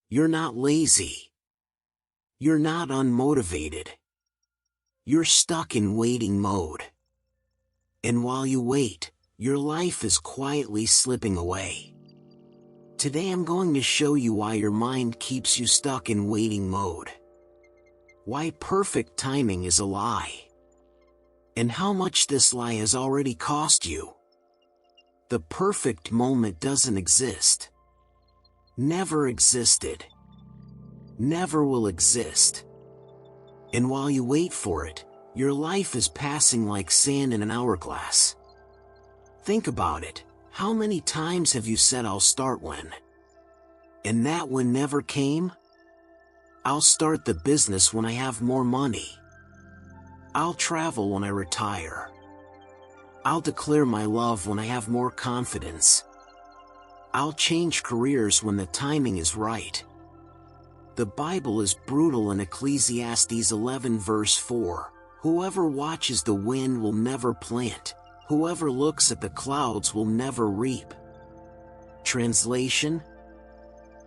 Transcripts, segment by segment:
You're not lazy. You're not unmotivated. You're stuck in waiting mode. And while you wait, your life is quietly slipping away. Today I'm going to show you why your mind keeps you stuck in waiting mode. Why perfect timing is a lie. And how much this lie has already cost you. The perfect moment doesn't exist. Never existed. Never will exist. And while you wait for it, your life is passing like sand in an hourglass. Think about it. How many times have you said I'll start when? And that when never came? I'll start the business when I have more money. I'll travel when I retire. I'll declare my love when I have more confidence. I'll change careers when the timing is right. The Bible is brutal in Ecclesiastes 11 verse 4. Whoever watches the wind will never plant. Whoever looks at the clouds will never reap. Translation: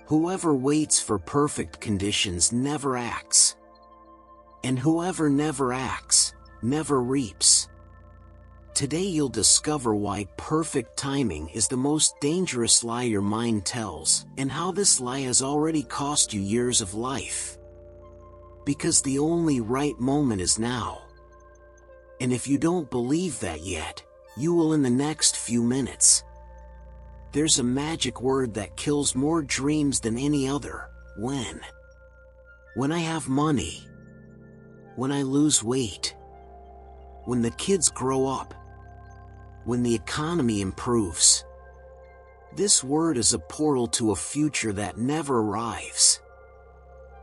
whoever waits for perfect conditions never acts. And whoever never acts, never reaps. Today you'll discover why perfect timing is the most dangerous lie your mind tells, and how this lie has already cost you years of life. Because the only right moment is now. And if you don't believe that yet, you will in the next few minutes. There's a magic word that kills more dreams than any other: when. When I have money. When I lose weight. When the kids grow up. When the economy improves. This word is a portal to a future that never arrives.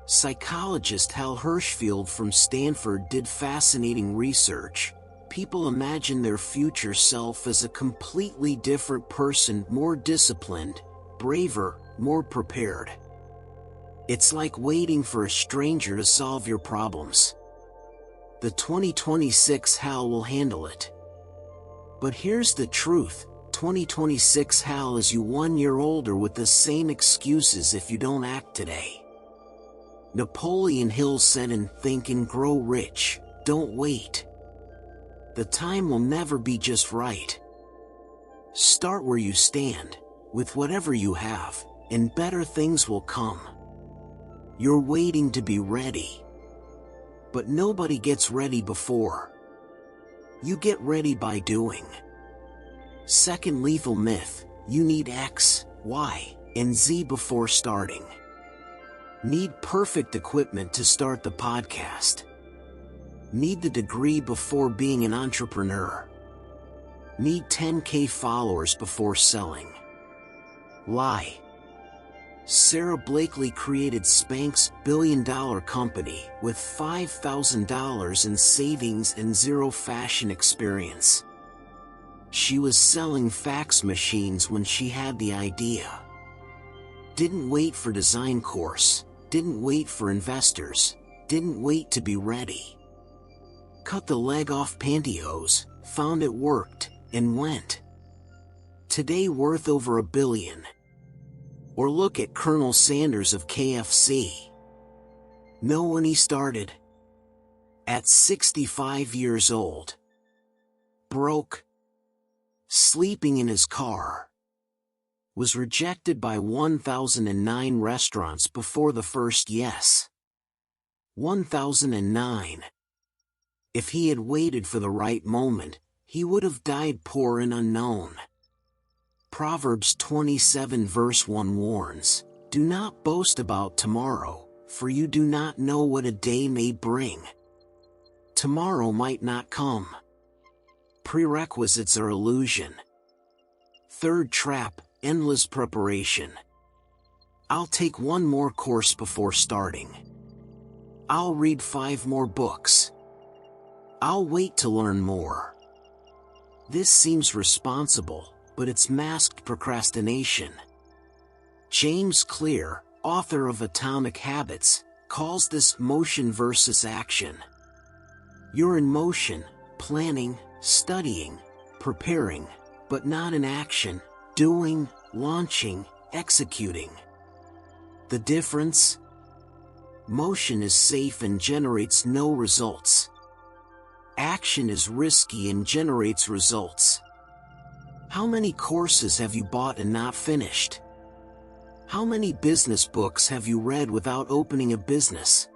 Psychologist Hal Hershfield from Stanford did fascinating research. People imagine their future self as a completely different person, more disciplined, braver, more prepared. It's like waiting for a stranger to solve your problems. The 2026 Hal will handle it. But here's the truth: 2026 Hal is you 1 year older with the same excuses if you don't act today. Napoleon Hill said in Think and Grow Rich, don't wait. The time will never be just right. Start where you stand, with whatever you have, and better things will come. You're waiting to be ready. But nobody gets ready before. You get ready by doing. Second lethal myth: you need X, Y, and Z before starting. Need perfect equipment to start the podcast. Need the degree before being an entrepreneur. Need 10K followers before selling. Lie. Sarah Blakely created Spanx billion-dollar company with $5,000 in savings and zero fashion experience. She was selling fax machines when she had the idea. Didn't wait for design course, didn't wait for investors, didn't wait to be ready. Cut the leg off pantyhose, found it worked, and went. Today worth over $1 billion. Or look at Colonel Sanders of KFC. Know when he started? At 65 years old. Broke. Sleeping in his car. Was rejected by 1,009 restaurants before the first yes. 1,009. If he had waited for the right moment, he would have died poor and unknown. Proverbs 27 verse 1 warns, do not boast about tomorrow, for you do not know what a day may bring. Tomorrow might not come. Prerequisites are illusion. Third trap, endless preparation. I'll take one more course before starting. I'll read 5 more books. I'll wait to learn more. This seems responsible, but it's masked procrastination. James Clear, author of Atomic Habits, calls this motion versus action. You're in motion, planning, studying, preparing, but not in action, doing, launching, executing. The difference? Motion is safe and generates no results. Action is risky and generates results. How many courses have you bought and not finished? How many business books have you read without opening a business?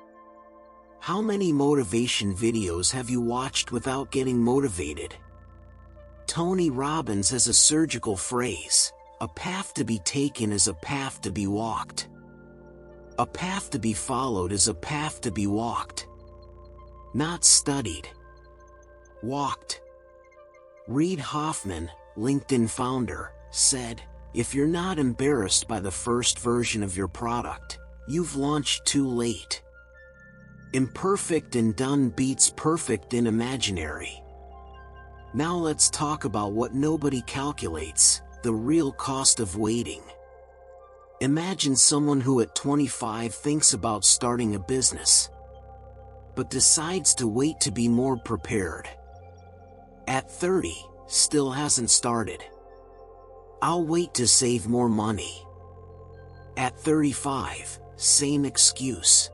How many motivation videos have you watched without getting motivated? Tony Robbins has a surgical phrase: a path to be taken is a path to be walked. A path to be followed is a path to be walked. Not studied. Walked. Reid Hoffman, LinkedIn founder, said, "If you're not embarrassed by the first version of your product, you've launched too late." Imperfect and done beats perfect in imaginary. Now let's talk about what nobody calculates: the real cost of waiting. Imagine someone who at 25 thinks about starting a business, but decides to wait to be more prepared. At 30, still hasn't started. "I'll wait to save more money." At 35, same excuse.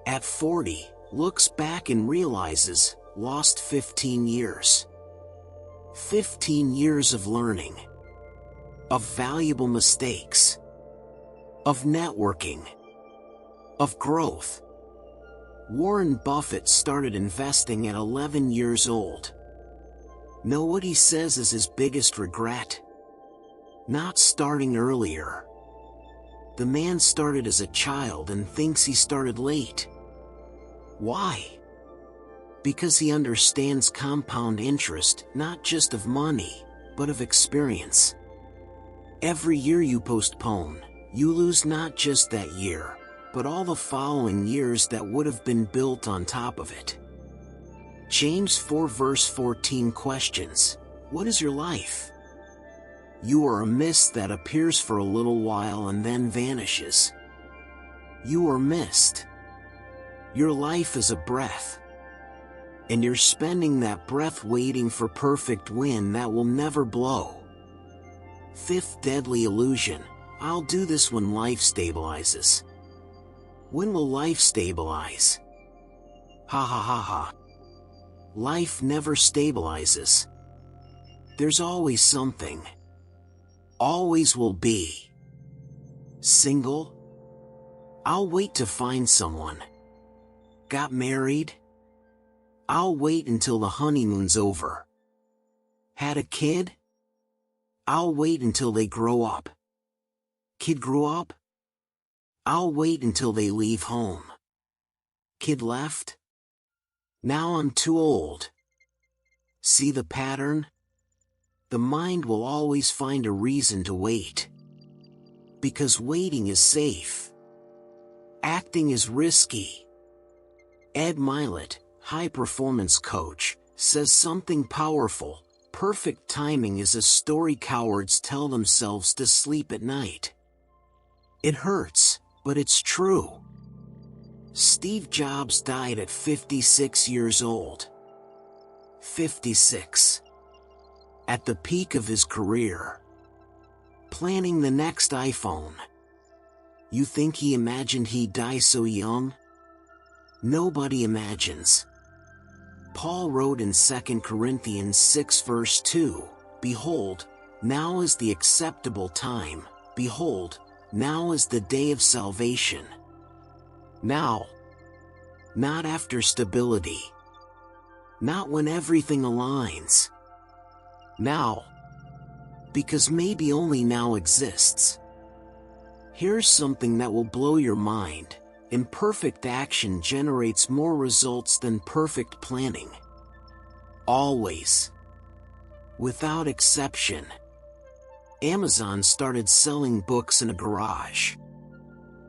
At 40, looks back and realizes, lost 15 years. 15 years of learning. Of valuable mistakes. Of networking. Of growth. Warren Buffett started investing at 11 years old. Know what he says is his biggest regret? Not starting earlier. The man started as a child and thinks he started late. Why? Because he understands compound interest, not just of money, but of experience. Every year you postpone, you lose not just that year, but all the following years that would have been built on top of it. James 4 verse 14 questions, "What is your life?" You are a mist that appears for a little while and then vanishes. You are mist. Your life is a breath. And you're spending that breath waiting for perfect wind that will never blow. Fifth deadly illusion: I'll do this when life stabilizes. When will life stabilize? Ha ha ha ha. Life never stabilizes. There's always something. Always will be. Single? I'll wait to find someone. Got married? I'll wait until the honeymoon's over. Had a kid? I'll wait until they grow up. Kid grew up? I'll wait until they leave home. Kid left? Now I'm too old. See the pattern? The mind will always find a reason to wait. Because waiting is safe. Acting is risky. Ed Mylett, high-performance coach, says something powerful: perfect timing is a story cowards tell themselves to sleep at night. It hurts, but it's true. Steve Jobs died at 56 years old. 56. At the peak of his career. Planning the next iPhone. You think he imagined he'd die so young? Nobody imagines. Paul wrote in 2 Corinthians 6 verse 2, "Behold, now is the acceptable time, behold, now is the day of salvation." Now. Not after stability. Not when everything aligns. Now. Because maybe only now exists. Here's something that will blow your mind: imperfect action generates more results than perfect planning. Always. Without exception. Amazon started selling books in a garage.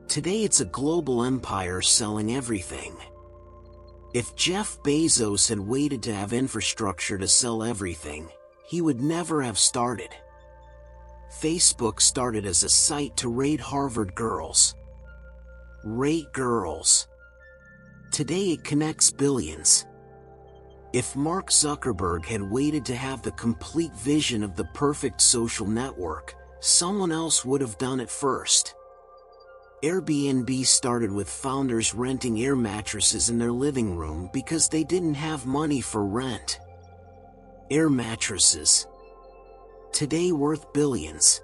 Today it's a global empire selling everything. If Jeff Bezos had waited to have infrastructure to sell everything, he would never have started. Facebook started as a site to rate Harvard girls. Rate girls. Today it connects billions. If Mark Zuckerberg had waited to have the complete vision of the perfect social network, someone else would have done it first. Airbnb started with founders renting air mattresses in their living room because they didn't have money for rent. Air mattresses, today worth billions.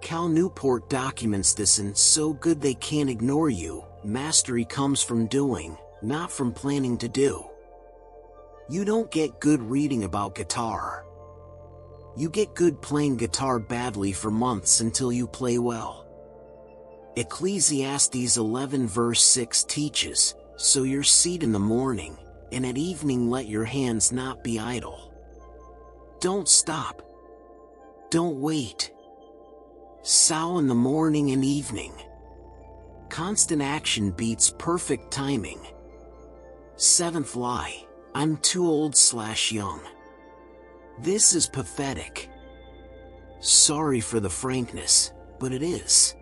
Cal Newport documents this in So Good They Can't Ignore You. Mastery comes from doing, not from planning to do. You don't get good reading about guitar. You get good playing guitar badly for months until you play well. Ecclesiastes 11 verse 6 teaches, "Sow your seed in the morning, and at evening let your hands not be idle." Don't stop. Don't wait. Sow in the morning and evening. Constant action beats perfect timing. Seventh lie, I'm too old/young. This is pathetic. Sorry for the frankness, but it is.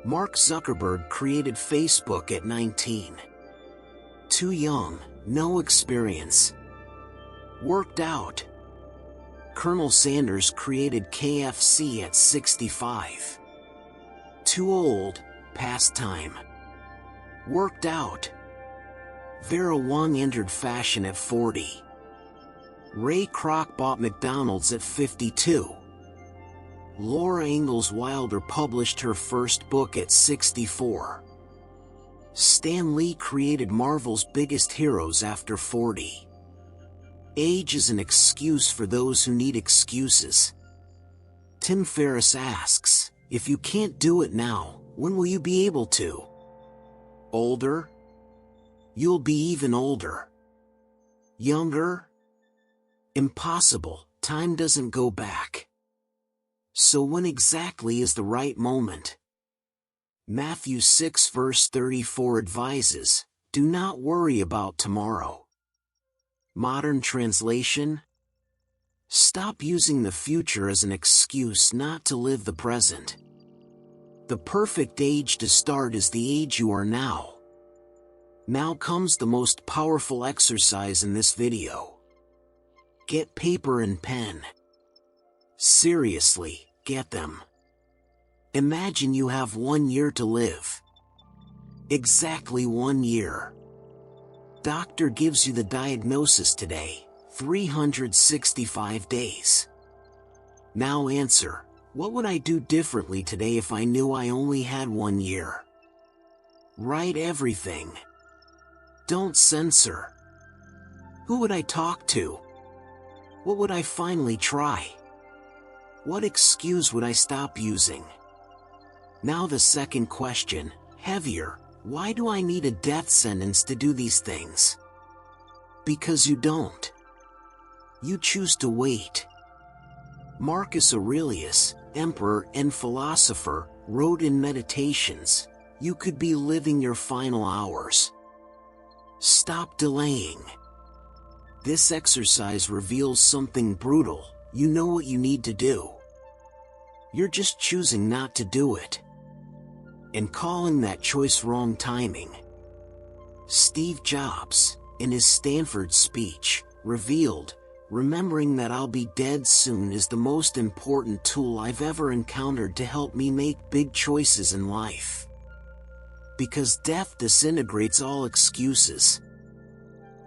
Mark Zuckerberg created Facebook at 19. Too young, no experience. Worked out. Colonel Sanders created KFC at 65. Too old, past time. Worked out. Vera Wang entered fashion at 40. Ray Kroc bought McDonald's at 52. Laura Ingalls Wilder published her first book at 64. Stan Lee created Marvel's biggest heroes after 40. Age is an excuse for those who need excuses. Tim Ferriss asks, if you can't do it now, when will you be able to? Older? You'll be even older. Younger? Impossible, time doesn't go back. So when exactly is the right moment? Matthew 6 verse 34 advises, do not worry about tomorrow. Modern translation? Stop using the future as an excuse not to live the present. The perfect age to start is the age you are now. Now comes the most powerful exercise in this video. Get paper and pen. Seriously, get them. Imagine you have 1 year to live. Exactly 1 year. Doctor gives you the diagnosis today, 365 days. Now answer, what would I do differently today if I knew I only had 1 year? Write everything. Don't censor. Who would I talk to? What would I finally try? What excuse would I stop using? Now the second question, heavier, why do I need a death sentence to do these things? Because you don't. You choose to wait. Marcus Aurelius, emperor and philosopher, wrote in Meditations, you could be living your final hours. Stop delaying. This exercise reveals something brutal. You know what you need to do. You're just choosing not to do it. And calling that choice wrong timing. Steve Jobs, in his Stanford speech, revealed, remembering that I'll be dead soon is the most important tool I've ever encountered to help me make big choices in life. Because death disintegrates all excuses.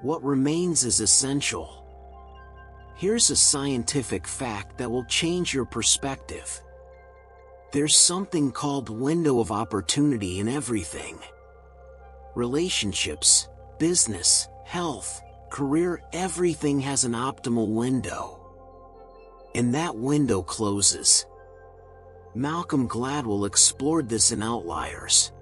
What remains is essential. Here's a scientific fact that will change your perspective. There's something called window of opportunity in everything. Relationships, business, health, career, everything has an optimal window. And that window closes. Malcolm Gladwell explored this in Outliers.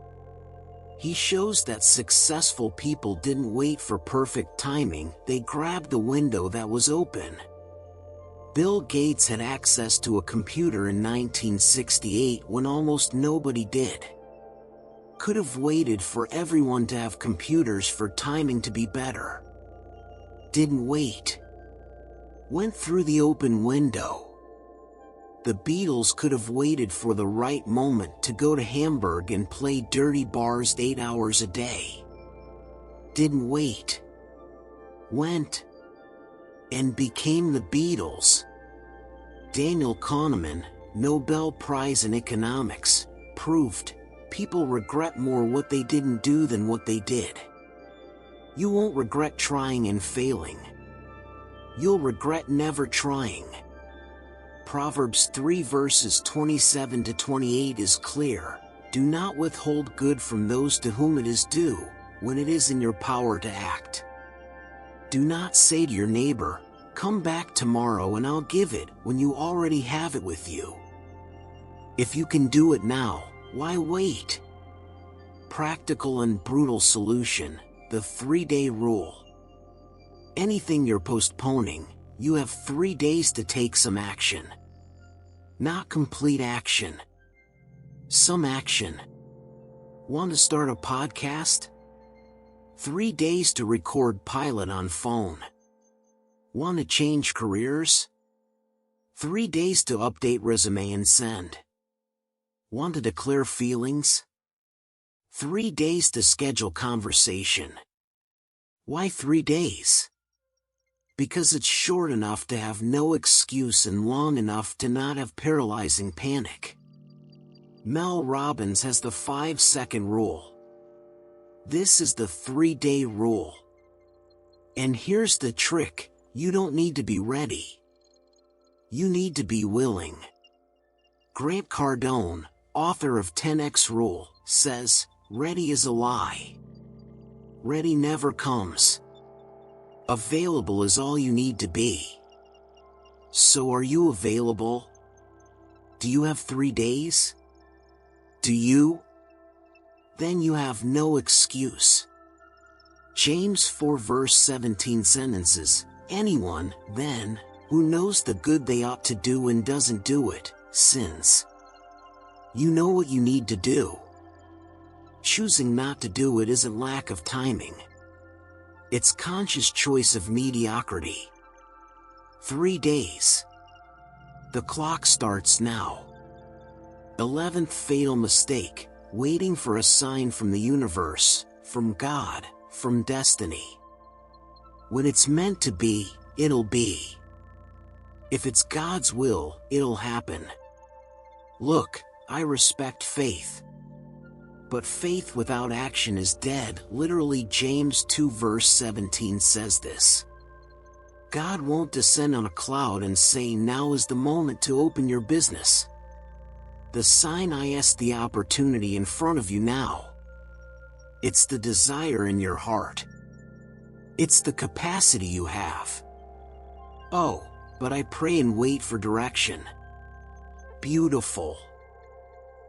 He shows that successful people didn't wait for perfect timing, they grabbed the window that was open. Bill Gates had access to a computer in 1968 when almost nobody did. Could have waited for everyone to have computers for timing to be better. Didn't wait. Went through the open window. The Beatles could have waited for the right moment to go to Hamburg and play dirty bars 8 hours a day. Didn't wait. Went. And became the Beatles. Daniel Kahneman, Nobel Prize in Economics, proved, People regret more what they didn't do than what they did. You won't regret trying and failing. You'll regret never trying. Proverbs 3 verses 27 to 28 is clear. Do not withhold good from those to whom it is due, when it is in your power to act. Do not say to your neighbor, "Come back tomorrow and I'll give it," when you already have it with you. If you can do it now, why wait? Practical and brutal solution, the 3-day rule. Anything you're postponing, you have 3 days to take some action. Not complete action. Some action. Want to start a podcast? 3 days to record pilot on phone. Want to change careers? 3 days to update resume and send. Want to declare feelings? 3 days to schedule conversation. Why 3 days? Because it's short enough to have no excuse and long enough to not have paralyzing panic. Mel Robbins has the 5-second rule. This is the 3-day rule. And here's the trick, you don't need to be ready. You need to be willing. Grant Cardone, author of 10X Rule, says, "Ready is a lie. Ready never comes. Available is all you need to be." So are you available? Do you have 3 days? Do you? Then you have no excuse. James 4 verse 17 sentences, "Anyone, then, who knows the good they ought to do and doesn't do it, sins." You know what you need to do. Choosing not to do it isn't lack of timing. It's conscious choice of mediocrity. 3 days. The clock starts now. 11th fatal mistake, waiting for a sign from the universe, from God, from destiny. When it's meant to be, it'll be. If it's God's will, it'll happen. Look, I respect faith. But faith without action is dead. Literally, James 2 verse 17 says this. God won't descend on a cloud and say, "Now is the moment to open your business." The sign is the opportunity in front of you now. It's the desire in your heart. It's the capacity you have. Oh, but I pray and wait for direction. Beautiful.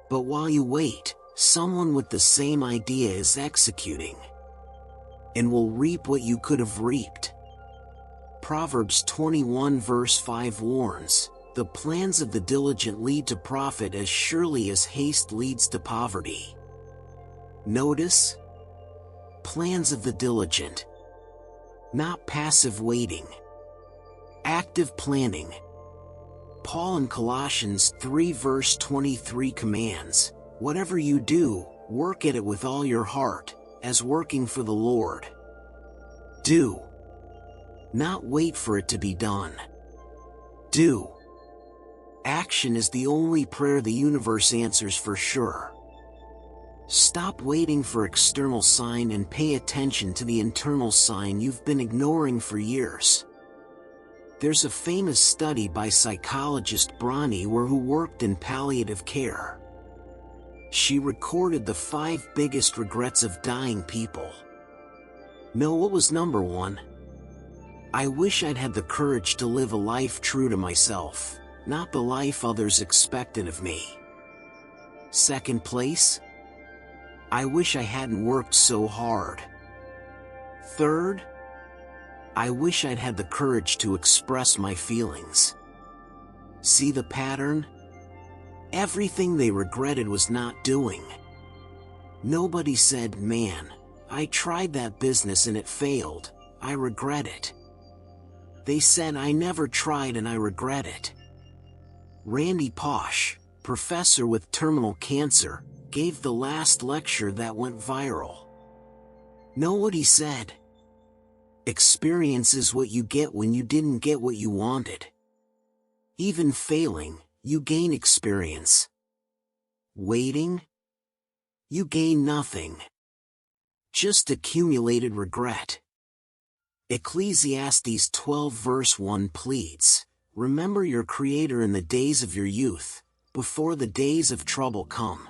But while you wait, someone with the same idea is executing and will reap what you could have reaped. Proverbs 21 verse 5 warns, "The plans of the diligent lead to profit as surely as haste leads to poverty." Notice? Plans of the diligent. Not passive waiting. Active planning. Paul in Colossians 3 verse 23 commands, "Whatever you do, work at it with all your heart, as working for the Lord." Do. Not wait for it to be done. Do. Action is the only prayer the universe answers for sure. Stop waiting for external sign and pay attention to the internal sign you've been ignoring for years. There's a famous study by psychologist Bronnie Ware, who worked in palliative care. She recorded the 5 biggest regrets of dying people. Know what was number 1? "I wish I'd had the courage to live a life true to myself, not the life others expected of me." Second place? "I wish I hadn't worked so hard." Third? "I wish I'd had the courage to express my feelings." See the pattern? Everything they regretted was not doing. Nobody said, "Man, I tried that business and it failed, I regret it." They said, "I never tried and I regret it." Randy Pausch, professor with terminal cancer, gave the last lecture that went viral. Know what he said? Experience is what you get when you didn't get what you wanted. Even failing, you gain experience. Waiting? You gain nothing. Just accumulated regret. Ecclesiastes 12 verse 1 pleads, "Remember your Creator in the days of your youth, before the days of trouble come."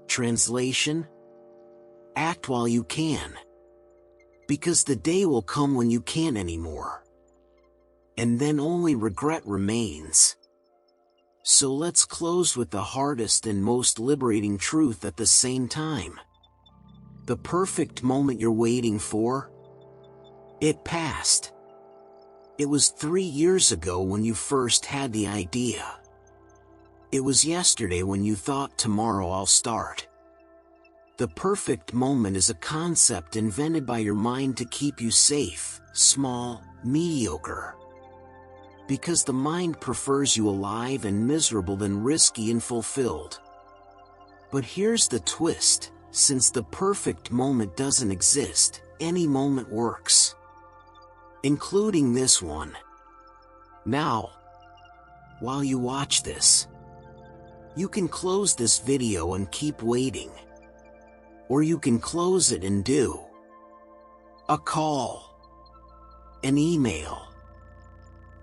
Translation: act while you can, because the day will come when you can't anymore. And then only regret remains. So let's close with the hardest and most liberating truth at the same time. The perfect moment you're waiting for? It passed. It was 3 years ago when you first had the idea. It was yesterday when you thought, tomorrow I'll start. The perfect moment is a concept invented by your mind to keep you safe, small, mediocre. Because the mind prefers you alive and miserable than risky and fulfilled. But here's the twist: since the perfect moment doesn't exist, any moment works. Including this one. Now, while you watch this, you can close this video and keep waiting. Or you can close it and do a call, an email,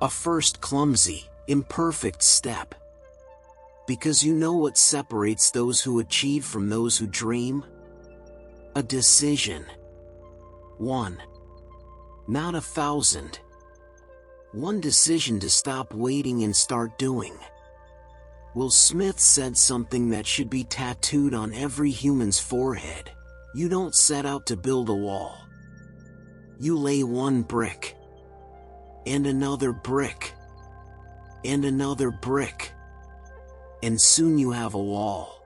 a first clumsy, imperfect step. Because you know what separates those who achieve from those who dream? A decision. One. Not 1,000. One decision to stop waiting and start doing. Will Smith said something that should be tattooed on every human's forehead. You don't set out to build a wall. You lay one brick. And another brick. And another brick. And soon you have a wall.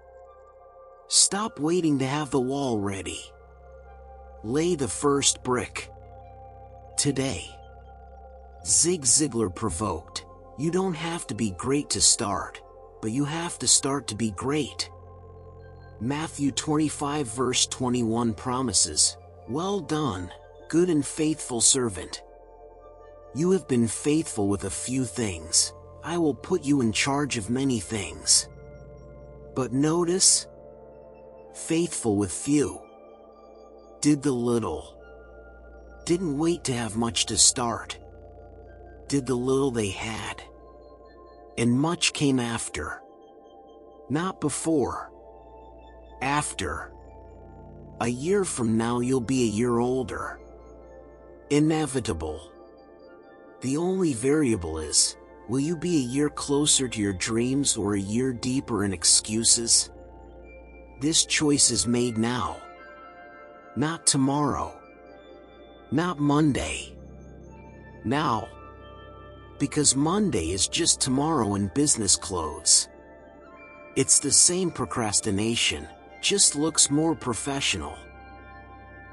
Stop waiting to have the wall ready. Lay the first brick. Today. Zig Ziglar provoked, you don't have to be great to start, but you have to start to be great. Matthew 25 verse 21 promises, "Well done, good and faithful servant. You have been faithful with a few things. I will put you in charge of many things." But notice, faithful with few. Did the little. Didn't wait to have much to start. Did the little they had. And much came after. Not before. After. A year from now you'll be a year older. Inevitable. The only variable is, will you be a year closer to your dreams or a year deeper in excuses? This choice is made now. Not tomorrow. Not Monday. Now. Because Monday is just tomorrow in business clothes. It's the same procrastination, just looks more professional.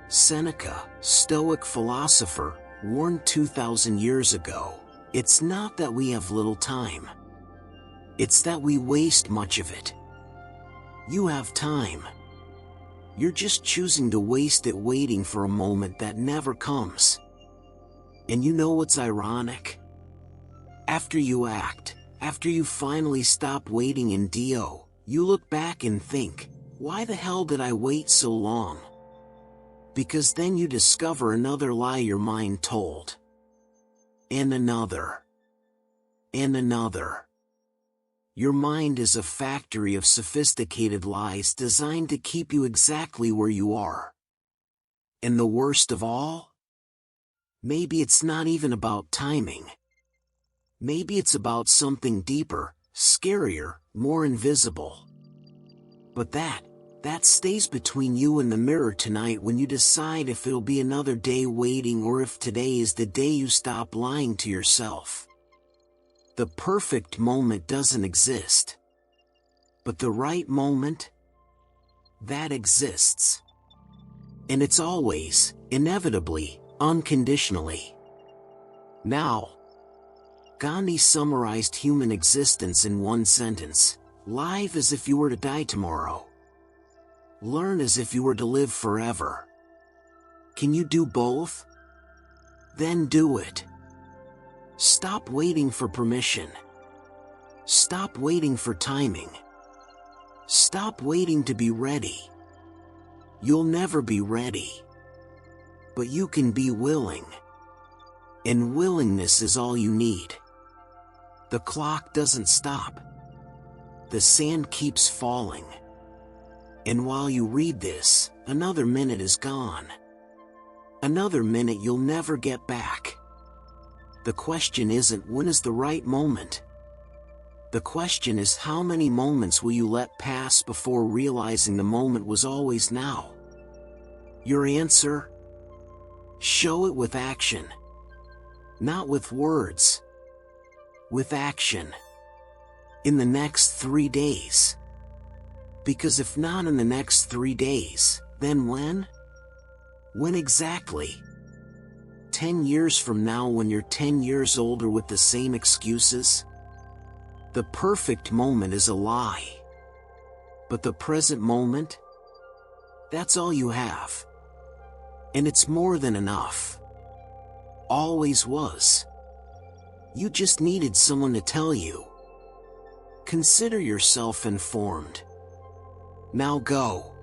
Seneca, Stoic philosopher, warned 2,000 years ago, it's not that we have little time. It's that we waste much of it. You have time. You're just choosing to waste it waiting for a moment that never comes. And you know what's ironic? After you act, after you finally stop waiting in DO, you look back and think, why the hell did I wait so long? Because then you discover another lie your mind told. And another. And another. Your mind is a factory of sophisticated lies designed to keep you exactly where you are. And the worst of all? Maybe it's not even about timing. Maybe it's about something deeper, scarier, more invisible. But that stays between you and the mirror tonight when you decide if it'll be another day waiting or if today is the day you stop lying to yourself. The perfect moment doesn't exist. But the right moment? That exists. And it's always, inevitably, unconditionally. Now. Gandhi summarized human existence in one sentence: live as if you were to die tomorrow. Learn as if you were to live forever. Can you do both? Then do it. Stop waiting for permission. Stop waiting for timing. Stop waiting to be ready. You'll never be ready. But you can be willing. And willingness is all you need. The clock doesn't stop. The sand keeps falling. And while you read this, another minute is gone. Another minute you'll never get back. The question isn't when is the right moment. The question is how many moments will you let pass before realizing the moment was always now? Your answer? Show it with action. Not with words. With action. In the next 3 days. Because if not in the next 3 days, then when? When exactly? 10 years from now when you're 10 years older with the same excuses? The perfect moment is a lie. But the present moment? That's all you have. And it's more than enough. Always was. You just needed someone to tell you. Consider yourself informed. Now go.